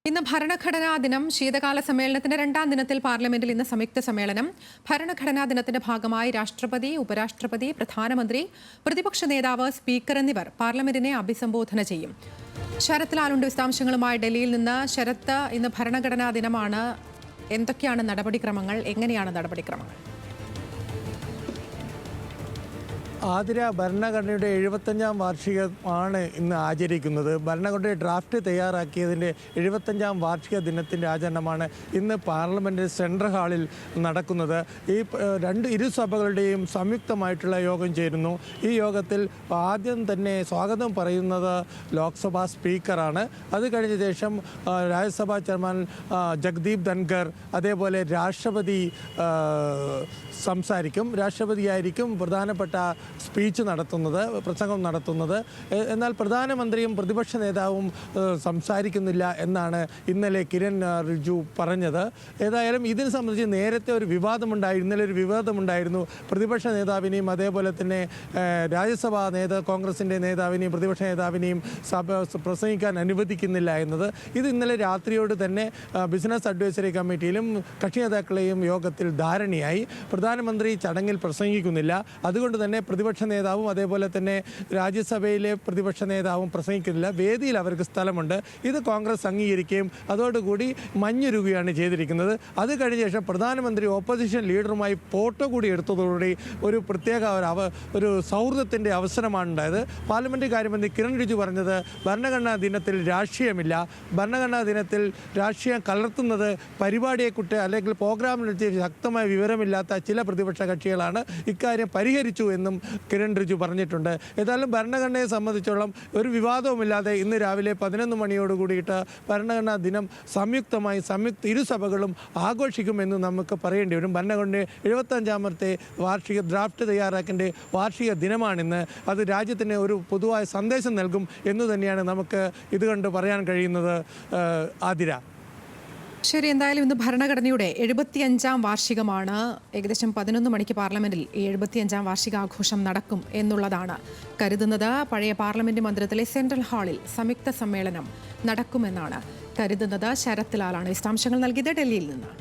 ഇന്ന് ഭരണഘടനാ ദിനം. ശീതകാല സമ്മേളനത്തിന്റെ രണ്ടാം ദിനത്തിൽ പാർലമെന്റിൽ ഇന്ന് സംയുക്ത സമ്മേളനം. ഭരണഘടനാ ദിനത്തിന്റെ ഭാഗമായി രാഷ്ട്രപതി, ഉപരാഷ്ട്രപതി, പ്രധാനമന്ത്രി, പ്രതിപക്ഷ നേതാവ്, സ്പീക്കർ എന്നിവർ പാർലമെന്റിനെ അഭിസംബോധന ചെയ്യും. ശരത് ലാലുണ്ട് വിശദാംശങ്ങളുമായി ഡൽഹിയിൽ നിന്ന്. ശരത്ത്, ഇന്ന് ഭരണഘടനാ ദിനമാണ്. എന്തൊക്കെയാണ് നടപടിക്രമങ്ങൾ? എങ്ങനെയാണ് നടപടിക്രമങ്ങൾ? ആതിര, ഭരണഘടനയുടെ 75-ാം വാർഷികമാണ് ഇന്ന് ആചരിക്കുന്നത്. ഭരണഘടനയുടെ ഡ്രാഫ്റ്റ് തയ്യാറാക്കിയതിൻ്റെ 75-ാം വാർഷിക ദിനത്തിൻ്റെ ആചരണമാണ് ഇന്ന് പാർലമെൻറ്റ് സെൻട്രൽ ഹാളിൽ നടക്കുന്നത്. ഇരു സഭകളുടെയും സംയുക്തമായിട്ടുള്ള യോഗം ചേരുന്നു. ഈ യോഗത്തിൽ ആദ്യം തന്നെ സ്വാഗതം പറയുന്നത് ലോക്സഭാ സ്പീക്കറാണ്. അത് കഴിഞ്ഞ ശേഷം രാജ്യസഭാ ചെയർമാൻ ജഗ്ദീപ് ധൻഖർ, അതേപോലെ രാഷ്ട്രപതി സംസാരിക്കും. രാഷ്ട്രപതിയായിരിക്കും പ്രധാനപ്പെട്ട സ്പീച്ച് നടത്തുന്നത്, പ്രസംഗം നടത്തുന്നത്. എന്നാൽ പ്രധാനമന്ത്രിയും പ്രതിപക്ഷ നേതാവും സംസാരിക്കുന്നില്ല എന്നാണ് ഇന്നലെ കിരൺ റിജിജു പറഞ്ഞത്. ഏതായാലും ഇതിനെ സംബന്ധിച്ച് നേരത്തെ ഒരു വിവാദമുണ്ടായിരുന്നു. ഇന്നലെ ഒരു വിവാദമുണ്ടായിരുന്നു. പ്രതിപക്ഷ നേതാവിനെയും അതേപോലെ തന്നെ രാജ്യസഭാ കോൺഗ്രസിൻ്റെ നേതാവിനെയും പ്രതിപക്ഷ നേതാവിനെയും സഭ പ്രസംഗിക്കാൻ അനുവദിക്കുന്നില്ല എന്നത്. ഇത് ഇന്നലെ രാത്രിയോട് തന്നെ ബിസിനസ് അഡ്വൈസറി കമ്മിറ്റിയിലും കക്ഷി നേതാക്കളെയും യോഗത്തിൽ ധാരണയായി. പ്രധാനമന്ത്രി ചടങ്ങിൽ പ്രസംഗിക്കുന്നില്ല. അതുകൊണ്ട് തന്നെ പ്രതിപക്ഷ നേതാവും അതേപോലെ തന്നെ രാജ്യസഭയിലെ പ്രതിപക്ഷ നേതാവും പ്രസംഗിക്കുന്നില്ല. വേദിയിൽ അവർക്ക് സ്ഥലമുണ്ട്. ഇത് കോൺഗ്രസ് അംഗീകരിക്കുകയും അതോടുകൂടി മഞ്ഞുരുകയാണ് ചെയ്തിരിക്കുന്നത്. അത് കഴിഞ്ഞ ശേഷം പ്രധാനമന്ത്രി ഓപ്പോസിഷൻ ലീഡറുമായി ഫോട്ടോ കൂടി എടുത്തതോടുകൂടി ഒരു പ്രത്യേക ഒരു സൗഹൃദത്തിൻ്റെ അവസരമാണ് ഉണ്ടായത്. പാർലമെൻ്റ് കാര്യമന്ത്രി കിരൺ റിജിജു പറഞ്ഞത് ഭരണഘടനാ ദിനത്തിൽ രാഷ്ട്രീയമില്ല, ഭരണഘടനാ ദിനത്തിൽ രാഷ്ട്രീയം കലർത്തുന്നത് പരിപാടിയെക്കുറിച്ച് അല്ലെങ്കിൽ പ്രോഗ്രാമിനെ ശക്തമായ വിവരമില്ലാത്ത ചില പ്രതിപക്ഷ കക്ഷികളാണ്. ഇക്കാര്യം പരിഹരിച്ചു എന്നും കിരൺ റിജിജു പറഞ്ഞിട്ടുണ്ട്. ഏതായാലും ഭരണഘടനയെ സംബന്ധിച്ചോളം ഒരു വിവാദവുമില്ലാതെ ഇന്ന് രാവിലെ 11 മണിയോട് കൂടിയിട്ട് ഭരണഘടനാ ദിനം സംയുക്തമായി ഇരുസഭകളും ആഘോഷിക്കുമെന്ന് നമുക്ക് പറയേണ്ടി വരും. ഭരണഘടനയുടെ 75-ാമത്തെ വാർഷിക ഡ്രാഫ്റ്റ് തയ്യാറാക്കേണ്ട വാർഷിക ദിനമാണിന്ന്. അത് രാജ്യത്തിന് ഒരു പൊതുവായ സന്ദേശം നൽകും എന്ന് തന്നെയാണ് നമുക്ക് ഇതുകൊണ്ട് പറയാൻ കഴിയുന്നത്. ആതിര, ശരി, എന്തായാലും ഇന്ന് ഭരണഘടനയുടെ 75-ാം വാർഷികമാണ്. ഏകദേശം 11 മണിക്ക് പാർലമെന്റിൽ 75-ാം വാർഷികാഘോഷം നടക്കും എന്നുള്ളതാണ് കരുതുന്നത്. പഴയ പാർലമെന്റ് മന്ദിരത്തിലെ സെൻട്രൽ ഹാളിൽ സംയുക്ത സമ്മേളനം നടക്കുമെന്നാണ് കരുതുന്നത്. ശരത് ലാലാണ് വിശദാംശങ്ങൾ നൽകിയത് ഡൽഹിയിൽ നിന്ന്.